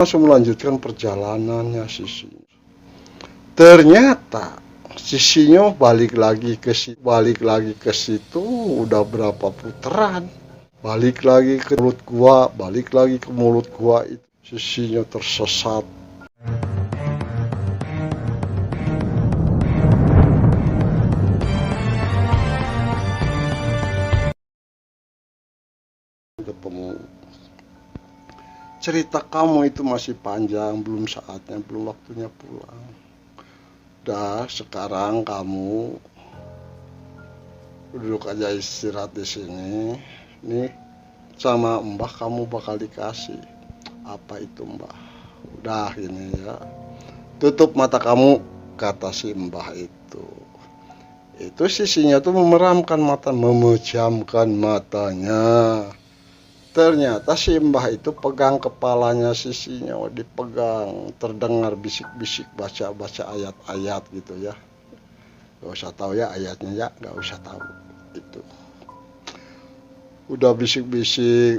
langsung melanjutkan perjalanannya Sisinya. Ternyata Sisinya balik lagi ke situ udah berapa putaran. Balik lagi ke mulut gua itu. Sisinya tersesat. Ketemu. Cerita kamu itu masih panjang, belum saatnya, belum waktunya pulang. Dah, sekarang kamu duduk aja istirahat di sini. Nih, sama Mbah kamu bakal dikasih. Apa itu Mbah? Udah ini ya. Tutup mata kamu, kata si Mbah itu. Itu Sisinya tuh memejamkan matanya. Ternyata si Mbah itu pegang kepalanya Sisinya, dipegang, terdengar bisik-bisik baca ayat-ayat gitu ya. Gak usah tahu ya ayatnya ya, gak usah tahu itu. Udah bisik-bisik,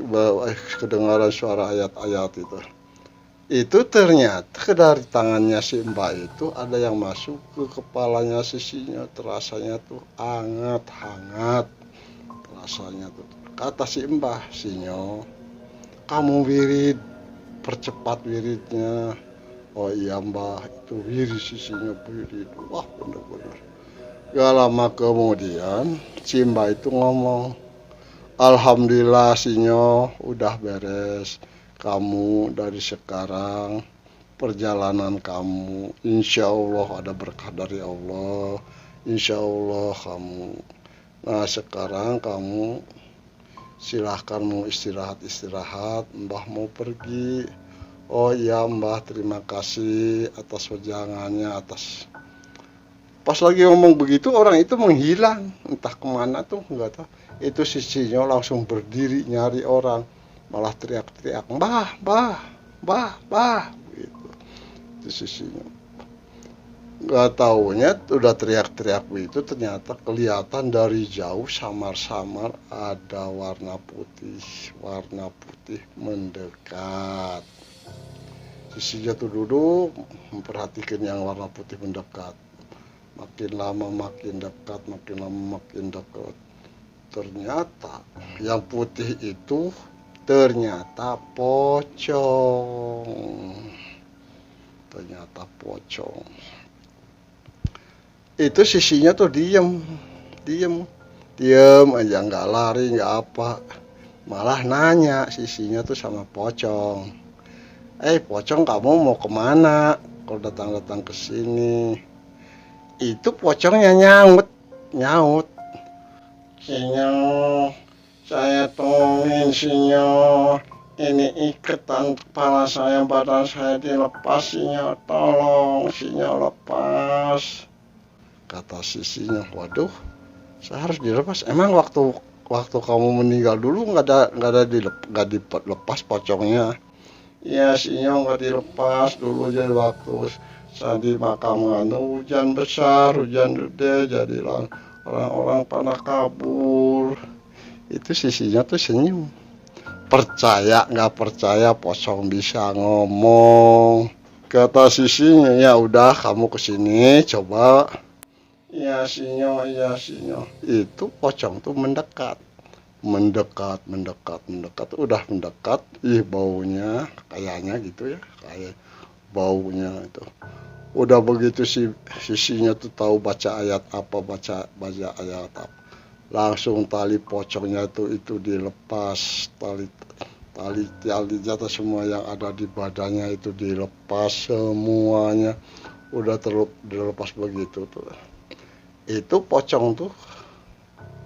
kedengaran suara ayat-ayat itu. Itu ternyata dari tangannya si Mbah itu ada yang masuk ke kepalanya Sisinya, terasanya tuh hangat, rasanya tuh. Kata si Mbah, Sinyo, kamu wirid, percepat wiridnya. Oh iya Mbah, itu wirid Sisinya wirid. Wah bener-bener. Gak lama kemudian, si Mbah itu ngomong, Alhamdulillah Sinyo, udah beres. Kamu dari sekarang, perjalanan kamu, insya Allah ada berkah dari Allah. Insya Allah kamu. Nah sekarang kamu silahkan mau istirahat, Mbah mau pergi. Oh iya Mbah, terima kasih atas wejangannya, Pas lagi ngomong begitu orang itu menghilang, entah kemana tuh nggak tahu. Itu Sisinya langsung berdiri nyari orang, malah teriak-teriak, Mbah, gitu. Itu Sisinya. Gak taunya udah teriak-teriak begitu, ternyata kelihatan dari jauh samar-samar ada warna putih mendekat. Sisinya tuh duduk memperhatikan yang warna putih mendekat. Makin lama makin dekat. Ternyata yang putih itu ternyata pocong. Itu Sisinya tuh diem aja, nggak lari nggak apa, malah nanya Sisinya tuh sama pocong, pocong kamu mau kemana kalau datang ke sini? Itu pocongnya nyaut, Sinyo, saya tolongin Sinyo, ini ikatan kepala saya, badan saya dilepas Sinyo, tolong Sinyo lepas. Kata Sisinya, waduh, saya harus dilepas. Emang waktu kamu meninggal dulu nggak dilepas pocongnya? Iya Sinyo nggak dilepas dulu, jadi waktu saya di makaman hujan besar, hujan gede, jadi orang-orang pada kabur. Itu Sisinya tuh senyum. Percaya nggak percaya pocong bisa ngomong. Kata Sisinya, ya udah kamu kesini coba. Iya Sinyo. Itu pocong tuh mendekat. Udah mendekat. Baunya kayaknya gitu ya. Kayak baunya itu. Udah begitu Sisinya tuh tahu baca ayat apa. Langsung tali pocongnya itu dilepas. Tali jatuh semua yang ada di badannya itu dilepas semuanya. Udah dilepas begitu tuh. Itu pocong tuh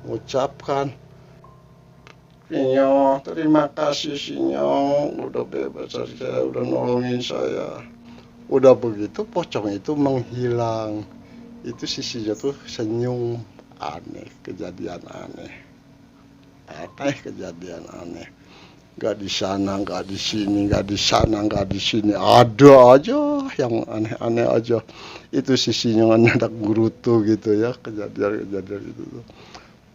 mengucapkan, Sinyo, terima kasih Sinyo, udah bebas dari saya, udah nolongin saya. Udah begitu pocong itu menghilang. Itu Sisinya tuh senyum. Kejadian aneh. Gak di sana, gak di sini, gak di sana, gak di sini. Ada aja yang aneh-aneh aja. Itu Sisinya anak gurutu gitu ya, kejadian itu.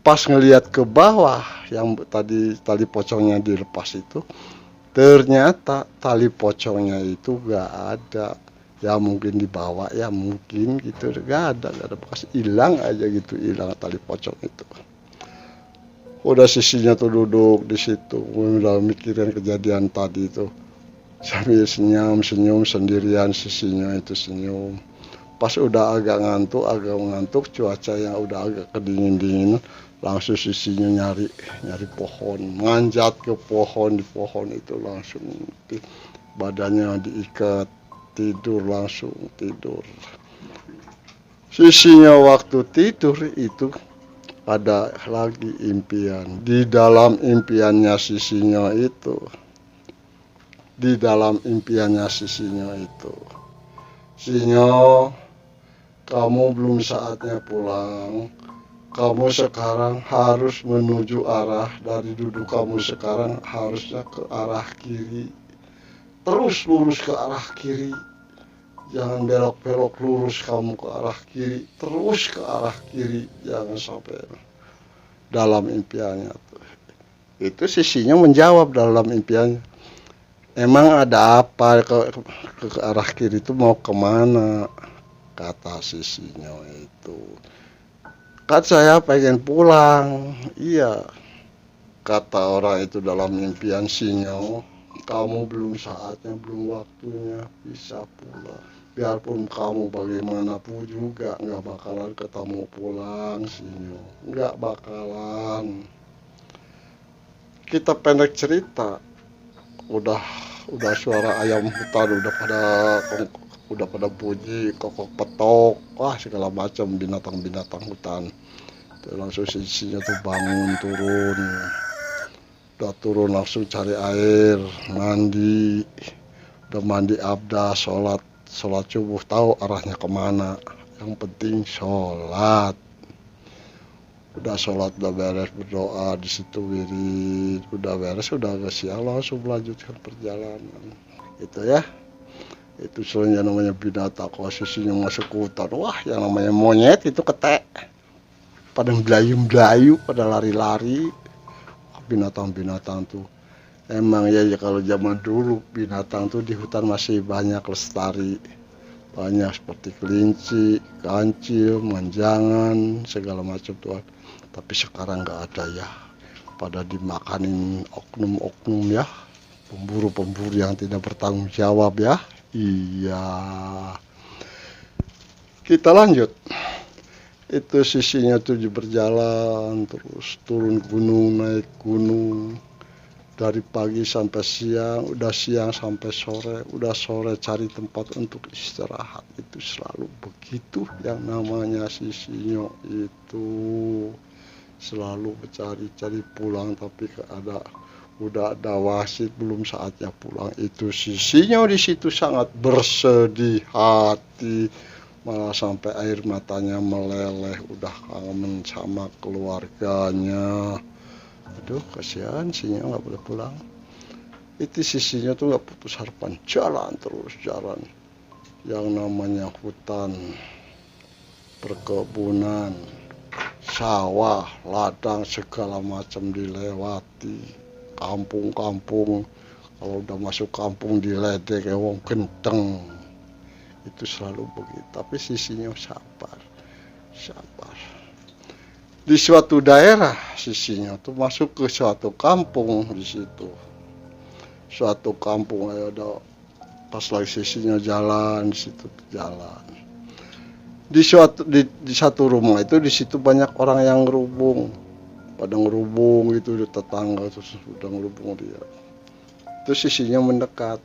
Pas ngelihat ke bawah yang tadi pocongnya dilepas itu, Ternyata tali pocongnya itu gak ada. Ya mungkin dibawa, ya mungkin gitu. Gak ada bekas, hilang aja gitu, hilang tali pocong itu. Udah sisinya tuh duduk di situ, udah mikirin kejadian tadi itu. Sambil senyum sendirian, sisinya itu senyum. Pas udah agak ngantuk, cuaca yang udah agak kedingin-dingin, langsung sisinya nyari pohon, manjat ke pohon, di pohon itu langsung badannya diikat, tidur, langsung tidur. Sisinya waktu tidur itu ada lagi impian. Di dalam impiannya sisinya itu, Sinyo, kamu belum saatnya pulang. Kamu sekarang harus menuju arah, dari duduk kamu sekarang harusnya ke arah kiri. Terus lurus ke arah kiri. Jangan belok-belok, lurus kamu ke arah kiri. Terus ke arah kiri. Jangan sampai dalam impiannya. Itu sisinya menjawab dalam impiannya. Emang ada apa ke arah kiri itu mau kemana? Kata sisinya itu. Kan saya pengen pulang. Iya, kata orang itu dalam impian Sinyo. Kamu belum saatnya, belum waktunya bisa pulang. Biarpun kamu bagaimanapun juga nggak bakalan ketemu pulang, Sinyo. Nggak bakalan. Kita pendek cerita. Udah suara ayam hutan udah pada bunyi, kokok petok, wah segala macam binatang hutan. Tuh, langsung sisinya tuh bangun, turun langsung cari air, mandi, udah mandi abdah, sholat subuh, tahu arahnya kemana, yang penting sholat. Udah sholat, udah beres, berdoa di situ, wirid, udah beres, udah agak siang, langsung melanjutkan perjalanan. Itu ya, itu soalnya namanya binatang. Kalau sisinya masuk ke hutan, wah yang namanya monyet itu ketek, pada belayu, pada lari-lari. Binatang tuh emang ya kalau zaman dulu binatang tuh di hutan masih banyak lestari, banyak seperti kelinci, kancil, manjangan, segala macam tuh. Tapi sekarang nggak ada ya, pada dimakanin oknum ya, pemburu yang tidak bertanggung jawab ya. Iya, kita lanjut. Itu sisinya tuh berjalan terus, turun gunung, naik gunung, dari pagi sampai siang, udah siang sampai sore, udah sore cari tempat untuk istirahat. Itu selalu begitu, yang namanya sisinyo itu selalu cari pulang, tapi udah ada wasit, belum saatnya pulang. Itu sisinyo di situ sangat bersedih hati, malah sampai air matanya meleleh, udah kangen sama keluarganya. Aduh, kasihan Sinyo nggak boleh pulang. Itu sisinya tuh nggak putus harapan, terus jalan. Yang namanya hutan, perkebunan, sawah, ladang, segala macam dilewati. Kampung, kalau udah masuk kampung diledek wong kenceng. Itu selalu begitu, tapi sisinya sabar. Di suatu daerah sisinya tuh masuk ke suatu kampung. Di situ suatu kampung, ada pas lagi sisinya jalan, di situ jalan di satu rumah itu, di situ banyak orang yang pada ngerubung gitu, di tetangga terus udah ngerubung dia. Terus sisinya mendekat.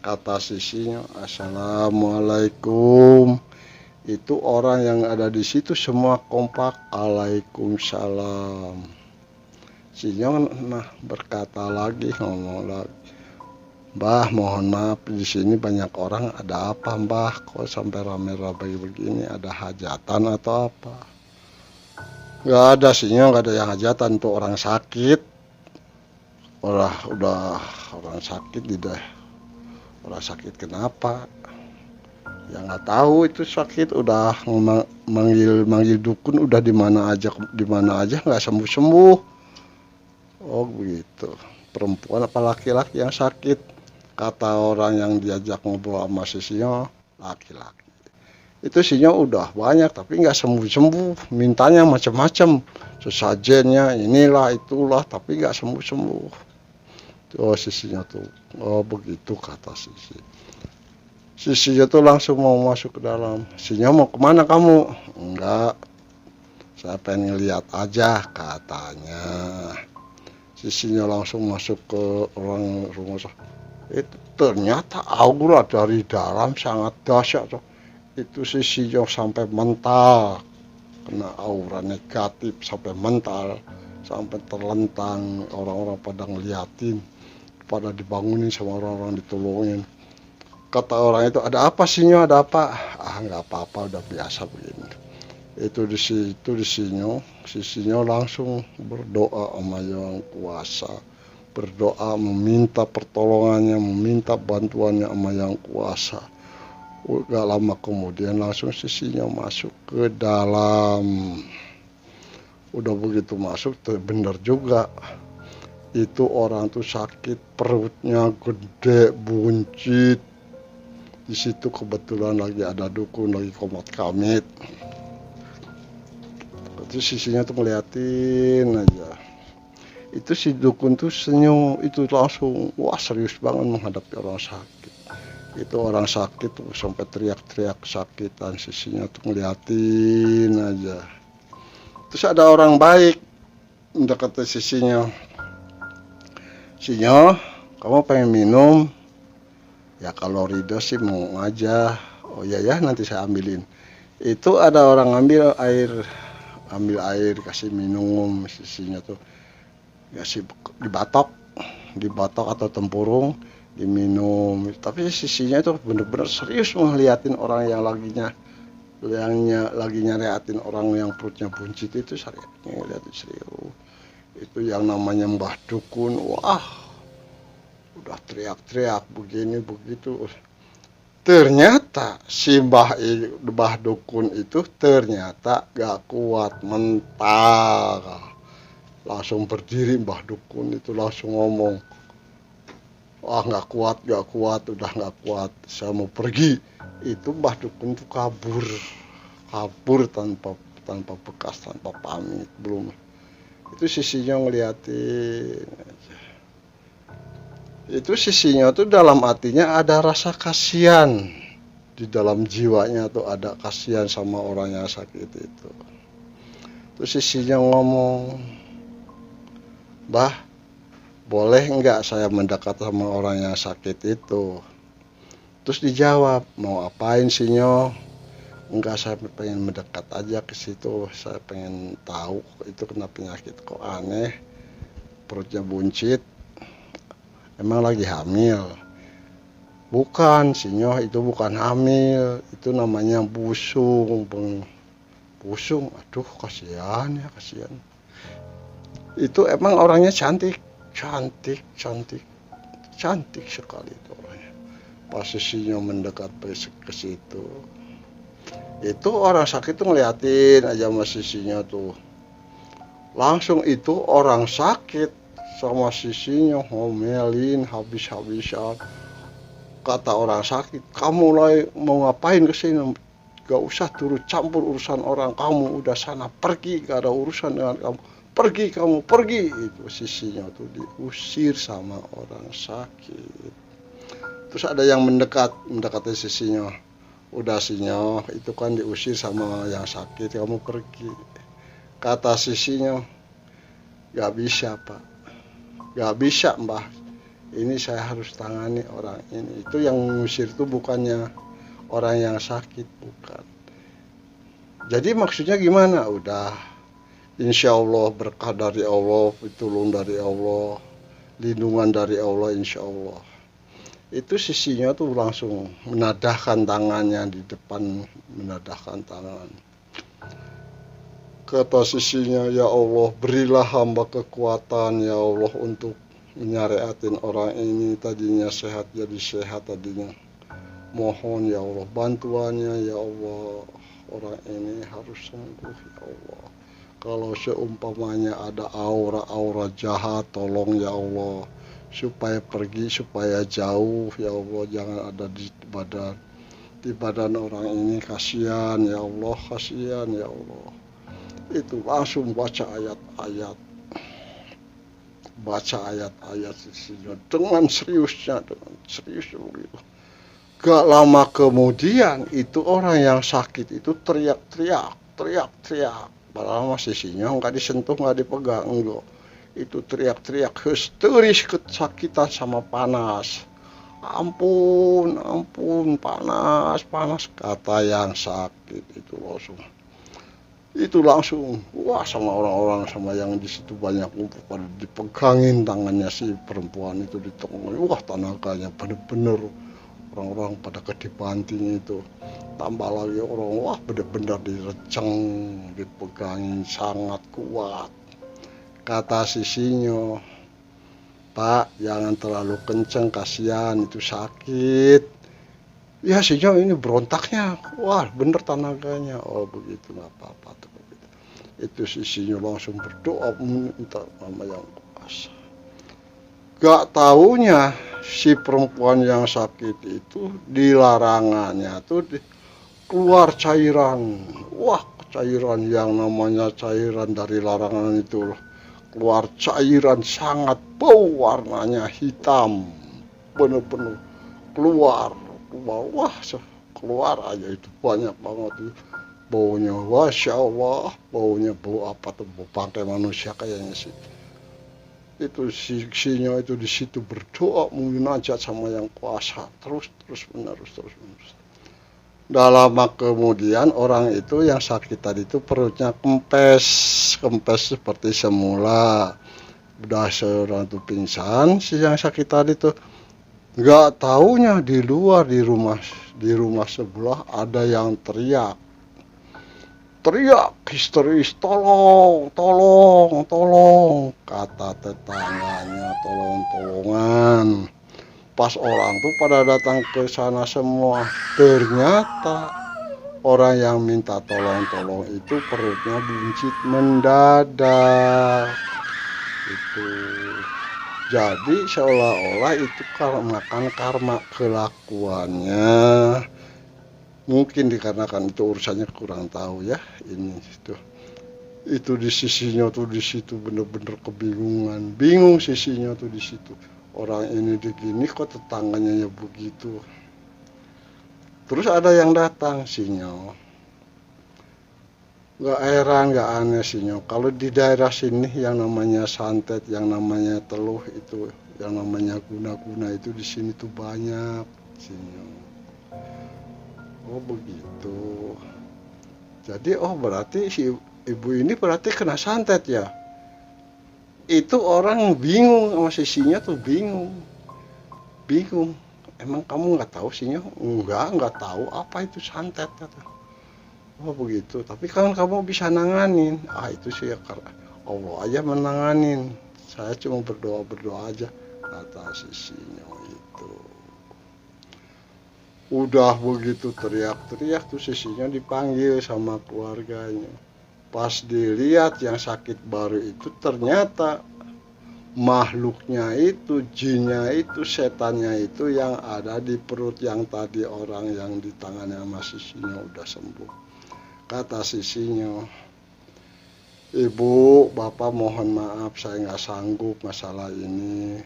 Kata sisinya, Assalamualaikum. Itu orang yang ada di situ semua kompak, Waalaikumsalam. Sinyo berkata lagi, ngomong lagi, Mbah, mohon maaf, di sini banyak orang, ada apa Mbah? Kok sampai rame-rame begini? Ada hajatan atau apa? Gak ada, Sinyo, gak ada yang hajatan, tuh orang sakit. Udah orang sakit orang sakit kenapa? Ya nggak tahu, itu sakit, udah manggil dukun, udah di mana aja nggak sembuh. Oh begitu. perempuan apa laki-laki yang sakit. Kata orang yang diajak ngobrol sama si Sinyo, laki-laki. Itu Sinyo udah banyak tapi nggak sembuh-sembuh, mintanya macam-macam, sesajennya inilah itulah tapi nggak sembuh-sembuh. Oh sisinya tuh, oh begitu kata sisi. Sisinya tuh langsung mau masuk ke dalam. Sisinya mau kemana kamu? Enggak, saya pengen lihat aja katanya. Sisinya langsung masuk ke orang rumah. Itu ternyata aura dari dalam sangat dahsyat. Itu sisinya sampai mental, kena aura negatif sampai mental, sampai terlentang, orang-orang pada ngeliatin, pada dibangunin sama orang-orang ditolongin. Kata orang itu, ada apa Sinyo, ada apa? Ah nggak apa-apa, udah biasa begini. Itu di situ di Sinyo langsung berdoa sama Yang Kuasa, berdoa meminta pertolongannya, meminta bantuannya sama Yang Kuasa. Gak lama kemudian langsung Sinyo masuk ke dalam. Udah begitu masuk, bener juga. Itu orang tuh sakit, perutnya gede, buncit. Di situ kebetulan lagi ada dukun lagi komat kamit. Itu sisinya tuh ngeliatin aja. Itu si dukun tuh senyum, itu langsung wah serius banget menghadapi orang sakit. Itu orang sakit tuh sampai teriak-teriak kesakitan, sisinya tuh ngeliatin aja. Terus ada orang baik mendekati sisinya. Sinyo, kamu pengen minum? Ya kalau Ridho sih mau aja. Oh iya ya, nanti saya ambilin. Itu ada orang ambil air, kasih minum. Sisinya tuh kasih dibatok atau tempurung, diminum. Tapi sisinya tuh bener-bener serius ngeliatin orang yang lagi nyariatin orang yang perutnya buncit itu, ngeliatin serius. Itu yang namanya Mbah Dukun, wah udah teriak-teriak begini begitu. Ternyata si Mbah Dukun itu ternyata gak kuat mental. Langsung berdiri Mbah Dukun itu langsung ngomong, wah gak kuat, udah gak kuat, saya mau pergi. Itu Mbah Dukun itu kabur tanpa bekas, tanpa pamit, belum. Itu sisinya ngeliatin aja. Itu sisinya tuh dalam hatinya ada rasa kasihan, di dalam jiwanya tuh ada kasihan sama orang yang sakit itu. Terus sisinya ngomong, Bah, boleh nggak saya mendekat sama orang yang sakit itu? Terus dijawab, mau apain Sinyo? Enggak, saya pengen mendekat aja ke situ. Saya pengen tahu itu kena penyakit kok aneh, perutnya buncit. Emang lagi hamil? Bukan, Sinyo, itu bukan hamil. Itu namanya busung. Busung, aduh kasihan. Itu emang orangnya cantik sekali itu orangnya. Pas Sinyo mendekat ke situ, itu orang sakit tuh ngeliatin aja sama sisinya tuh. Langsung itu orang sakit sama sisinya ngomelin habis-habisan. Kata orang sakit, kamu lah mau ngapain kesini? Gak usah turut campur urusan orang, kamu udah sana pergi, gak ada urusan dengan kamu. Pergi. Itu sisinya tuh diusir sama orang sakit. Terus ada yang mendekati sisinya. Udah Sinyo, itu kan diusir sama yang sakit, kamu pergi. Kata sisinya, gak bisa Pak, gak bisa Mbah, ini saya harus tangani orang ini. Itu yang mengusir itu bukannya orang yang sakit, bukan. Jadi maksudnya gimana? Udah, insya Allah berkah dari Allah, pitulung dari Allah, lindungan dari Allah insya Allah. Itu sisinya tuh langsung menadahkan tangannya di depan, menadahkan tangan. Kata sisinya, ya Allah berilah hamba kekuatan ya Allah untuk menyariatin orang ini, tadinya sehat jadi sehat tadinya. Mohon ya Allah bantuannya ya Allah, orang ini harus sembuh ya Allah. Kalau seumpamanya ada aura-aura jahat, tolong ya Allah. supaya pergi, supaya jauh. Ya Allah, jangan ada di badan orang ini, kasihan ya Allah, kasihan ya Allah. Itu langsung baca ayat-ayat, isinya dengan seriusnya, dengan serius begitu. Gak lama kemudian itu orang yang sakit itu teriak-teriak, padahal masih sinyal, nggak disentuh, nggak dipegang, enggak. Itu teriak-teriak histeris, kesakitan sama panas. Ampun, ampun, panas, panas, kata yang sakit itu langsung. Itu langsung, wah, sama orang-orang, sama yang di situ banyak kumpul, pada dipegangin tangannya si perempuan itu, ditongolin. Wah, tenaganya bener-bener, orang-orang pada kedibanting itu. Tambah lagi orang, wah, bener-bener direceng, dipegangin sangat kuat. Kata sisinya, Pak, jangan terlalu kenceng, kasihan, itu sakit. Ya, sinyo ini berontaknya, wah, bener tenaganya. Oh begitu, nggak apa-apa tuh begitu. Itu sisinya langsung berdoa minta sama yang kuasa. Gak taunya si perempuan yang sakit itu di larangannya tuh keluar cairan. Wah, cairan yang namanya cairan dari larangan itu, keluar cairan sangat bau, warnanya hitam, bener-bener keluar, wah, keluar aja itu banyak banget itu baunya. Masya Allah, baunya bau apa tuh, bau pakai manusia kayaknya sih. Itu siksinya itu di situ berdoa munajat sama yang kuasa terus menerus. Dalam kemudian orang itu yang sakit tadi itu perutnya kempes seperti semula. Udah seorang tuh pingsan, si yang sakit tadi tuh. Gak taunya di luar, di rumah sebelah ada yang teriak histeris, tolong, kata tetangganya, tolongan. Pas orang tuh pada datang ke sana semua, ternyata orang yang minta tolong itu perutnya buncit mendadak. Itu jadi seolah-olah itu makan karma kelakuannya. Mungkin dikarenakan itu urusannya kurang tahu ya. Ini itu di sisinya tuh di situ bener-bener kebingungan. Bingung sisinya tuh di situ. Orang ini begini kok tetangganya ya begitu. Terus ada yang datang sinyo. Gak heran, gak aneh sinyo. Kalau di daerah sini yang namanya santet, yang namanya teluh itu, yang namanya guna-guna itu di sini tuh banyak sinyo. Oh begitu. Jadi berarti si ibu ini berarti kena santet ya. Itu orang bingung sama sisinya tuh bingung. Emang kamu nggak tahu sinyo? Nggak tahu apa itu santet kata. Oh begitu, tapi kan kamu bisa nanganin. Itu sih ya, karena Allah aja menanganin. Saya cuma berdoa aja, kata sisinya itu. Udah begitu teriak tuh sisinya dipanggil sama keluarganya. Pas dilihat yang sakit baru itu ternyata makhluknya itu, jinnya itu, setannya itu yang ada di perut yang tadi orang yang di tangannya sama sisinya udah sembuh. Kata sisinya, Ibu, Bapak mohon maaf saya nggak sanggup masalah ini.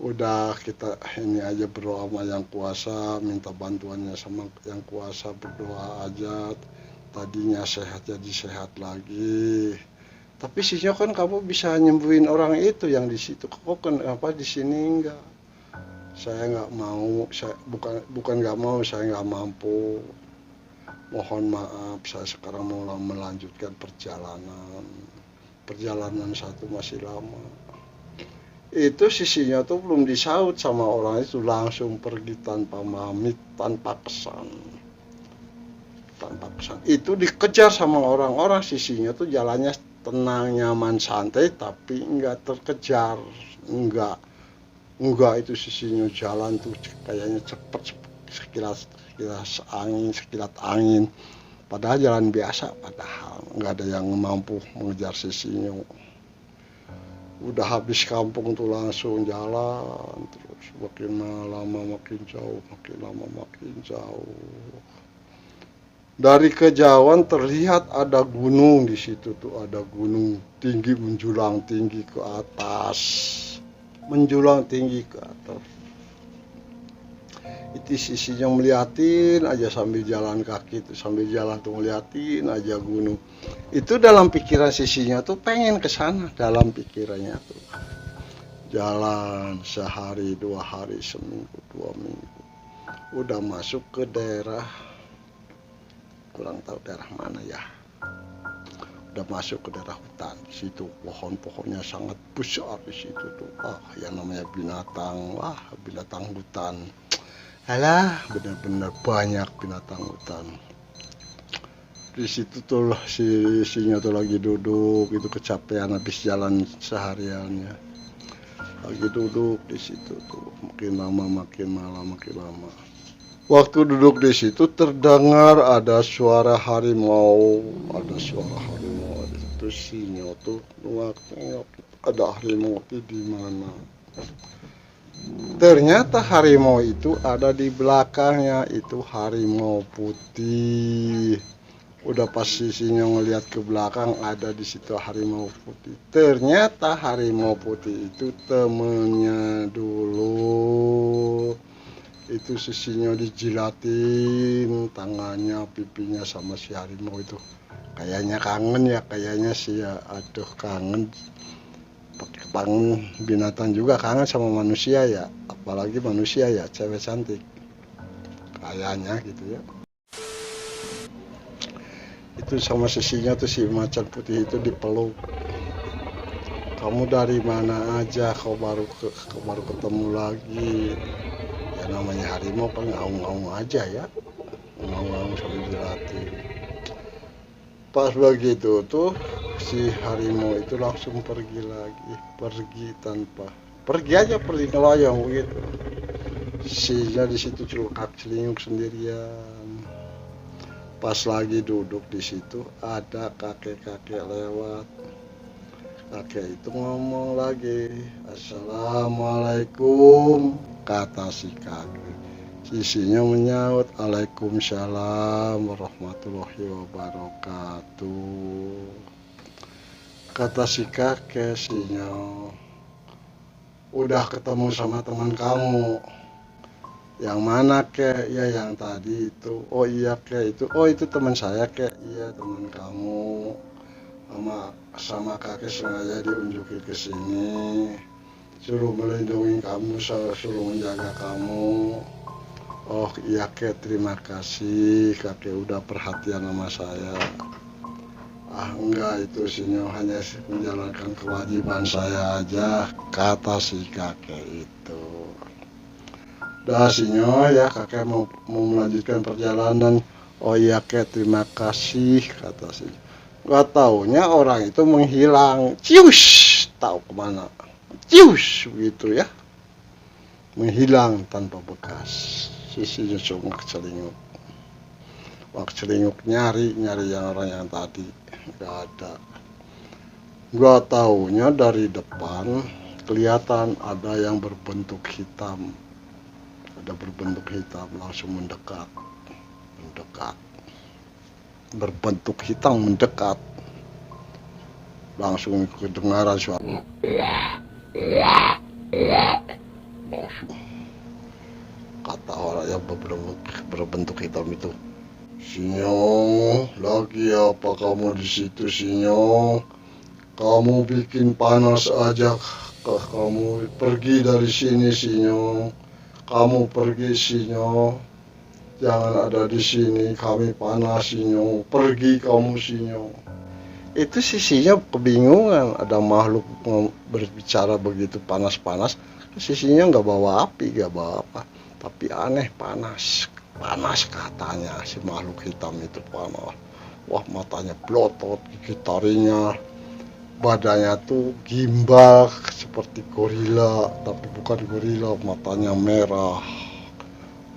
Udah kita ini aja berdoa sama yang kuasa, minta bantuannya sama yang kuasa, berdoa aja. Tadinya sehat jadi sehat lagi. Tapi sisinya kan kamu bisa nyembuhin orang itu yang di situ. Kok kenapa di sini enggak? Saya nggak mau, saya bukan nggak mau, saya nggak mampu. Mohon maaf, saya sekarang mau melanjutkan perjalanan satu masih lama. Itu sisinya tuh belum disaut sama orang itu, langsung pergi tanpa pamit, tanpa kesan. Itu dikejar sama orang-orang, sisinya tuh jalannya tenang, nyaman, santai, tapi enggak terkejar. Enggak itu sisinya jalan tuh kayaknya cepet sekilas angin. Padahal jalan biasa, padahal nggak ada yang mampu mengejar sisinya. Udah habis kampung tuh langsung jalan terus, makin lama makin jauh, makin lama makin jauh. Dari kejauhan terlihat ada gunung di situ tuh, ada gunung tinggi menjulang tinggi ke atas, menjulang tinggi ke atas. Itu sisinya meliatin aja sambil jalan kaki tuh, sambil jalan tuh ngeliatin aja gunung. Itu dalam pikiran sisinya tuh pengen ke sana, dalam pikirannya tuh. Jalan sehari, 2 hari, seminggu, 2 minggu. Udah masuk ke daerah, kurang tahu daerah mana ya. Udah masuk ke daerah hutan. Di situ pohon-pohonnya sangat besar di situ tuh. Yang namanya binatang, binatang hutan. Alah, benar-benar banyak binatang hutan. Di situ tuh sinyo tuh lagi duduk, itu kecapean habis jalan sehariannya. Lagi duduk di situ tuh, makin lama makin malam makin lama. Waktu duduk di situ terdengar ada suara harimau, ada suara harimau. Itu sinyo tuh nengok, ada harimau itu di mana? Ternyata harimau itu ada di belakangnya, itu harimau putih. Udah pas sisinya ngelihat ke belakang, ada di situ harimau putih. Ternyata harimau putih itu temennya dulu. Itu sisinya dijilatin tangannya, pipinya sama si harimau itu. Kayaknya kangen ya, kayaknya sih ya, aduh kangen. Binatang juga kangen sama manusia ya, apalagi manusia ya cewek cantik kayaknya gitu ya. Itu sama sisinya tuh si macan putih itu dipeluk. Kamu dari mana aja, kau baru ketemu lagi. Ya namanya harimau kan ngaung-ngaung aja ya, ngaung-ngaung sambil dilatih. Pas begitu tuh si harimau itu langsung pergi lagi, pergi ngelayang begitu. Sisinya di situ celinguk sendirian. Pas lagi duduk di situ ada kakek-kakek lewat. Kakek itu ngomong lagi, "Assalamualaikum," kata si kakek. Sisinya menyaut, "Waalaikumsalam warahmatullahi wabarakatuh." Kata si kakek, "Sinyo, udah ketemu sama teman kamu." "Yang mana kek?" "Ya yang tadi itu." "Oh iya kek itu." "Oh itu teman saya kek." "Iya teman kamu." Sama kakek sengaja diunjukin ke sini, suruh melindungi kamu, suruh menjaga kamu. "Oh iya kek, terima kasih kakek udah perhatian sama saya." Enggak, itu sinyo hanya menjalankan kewajiban saya aja," kata si kakek itu. "Dah sinyo ya, kakek mau melanjutkan perjalanan." "Oh iya kek, terima kasih," kata sinyo. Gak taunya orang itu menghilang, cius, tahu kemana, cius begitu ya, menghilang tanpa bekas. Sisinya cuma celinguk, nyari yang orang yang tadi, gak ada. Gak taunya dari depan kelihatan ada yang berbentuk hitam, langsung mendekat, berbentuk hitam mendekat, langsung kedengaran suara. Kata orang yang berbentuk hitam itu, "Sinyo, lagi apa kamu di situ Sinyo? Kamu bikin panas aja, kamu pergi dari sini Sinyo. Kamu pergi Sinyo. Jangan ada di sini, kami panas Sinyo. Pergi kamu Sinyo." Itu sisinya kebingungan, ada makhluk berbicara begitu panas-panas. Sisinya nggak bawa api, nggak bawa apa, tapi aneh panas katanya si makhluk hitam itu panas. Wah matanya blotot, gigi taringnya, badannya tuh gimbal seperti gorila, tapi bukan gorila, matanya merah,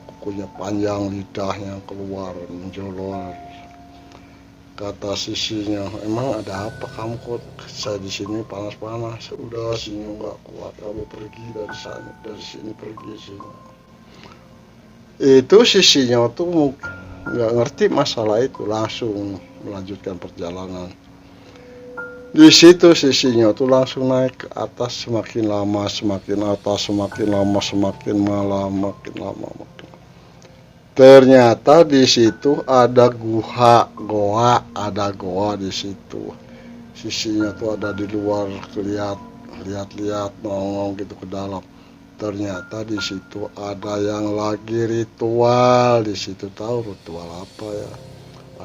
kukunya panjang, lidahnya keluar menjolor. Kata sisinya, emang ada apa kamu kok saya di sini panas-panas? Udah sinyo nggak kuat, kamu pergi dari sana, dari sini pergi sini. Itu sisinya tuh nggak ngerti masalah itu, langsung melanjutkan perjalanan. Di situ sisinya tuh langsung naik ke atas, semakin lama semakin atas, semakin lama semakin malam, makin lama makin. Ternyata di situ ada ada goa di situ. Sisinya tuh ada di luar, lihat-lihat nongol gitu ke dalam. Ternyata di situ ada yang lagi ritual di situ. Tahu ritual apa ya?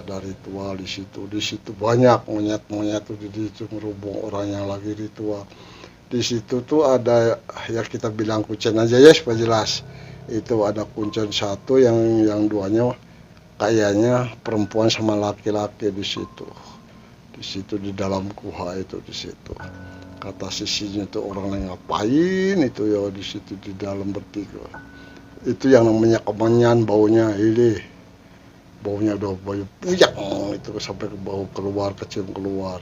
Ada ritual di situ. Di situ banyak monyet-monyet tuh di situ ngerubung orang yang lagi ritual. Di situ tuh ada ya kita bilang kucing aja ya supaya jelas. Itu ada kuncen satu yang duanya kayaknya perempuan sama laki-laki di situ. Di situ di dalam guha itu di situ. Kata sisinya tuh orang yang ngapain itu ya di situ di dalam bertiga. Itu yang namanya kemenyan baunya ini. Baunya udah bau puyang itu sampai ke bau keluar kecil keluar.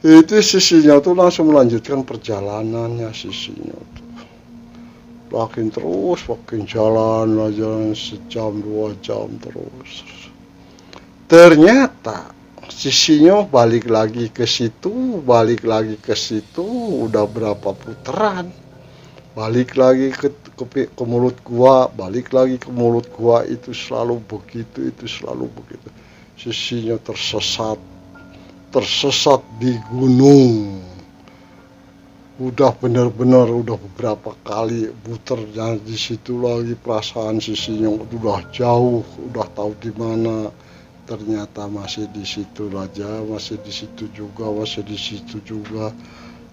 Itu sisinya tuh langsung melanjutkan perjalanannya sisinya tuh. Makin jalan sejam 2 jam terus. Ternyata sisinya balik lagi ke situ, udah berapa putaran. Balik lagi ke mulut gua, balik lagi ke mulut gua, itu selalu begitu. Sisinya tersesat di gunung. Udah benar-benar udah beberapa kali muter dan di situ lagi perasaan sisinya udah jauh, udah tahu di mana. Ternyata masih di situ aja, masih di situ juga.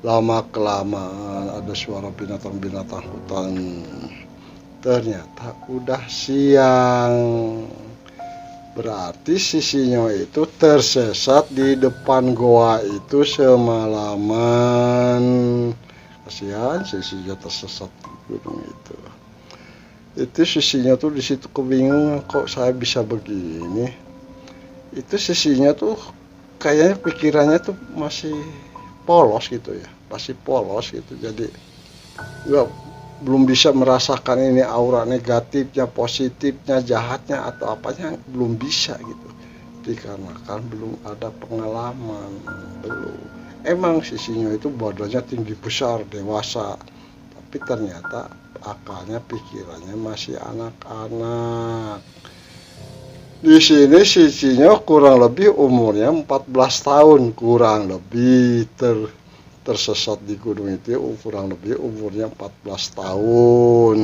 Lama kelamaan ada suara binatang-binatang hutan. Ternyata udah siang. Berarti sisinya itu tersesat di depan goa itu semalaman. Kasihan sisinya tersesat di gunung itu. Itu sisinya tuh di situ kebingungan, kok saya bisa begini. Itu sisinya tuh kayaknya pikirannya tuh masih polos gitu ya, jadi belum bisa merasakan ini aura negatifnya, positifnya, jahatnya atau apanya, belum bisa gitu, dikarenakan belum ada pengalaman. Belum, emang sisinya itu badannya tinggi besar dewasa, tapi ternyata akalnya pikirannya masih anak-anak. Di sini sisinya kurang lebih umurnya 14 tahun, kurang lebih tersesat di gunung itu kurang lebih umurnya 14 tahun.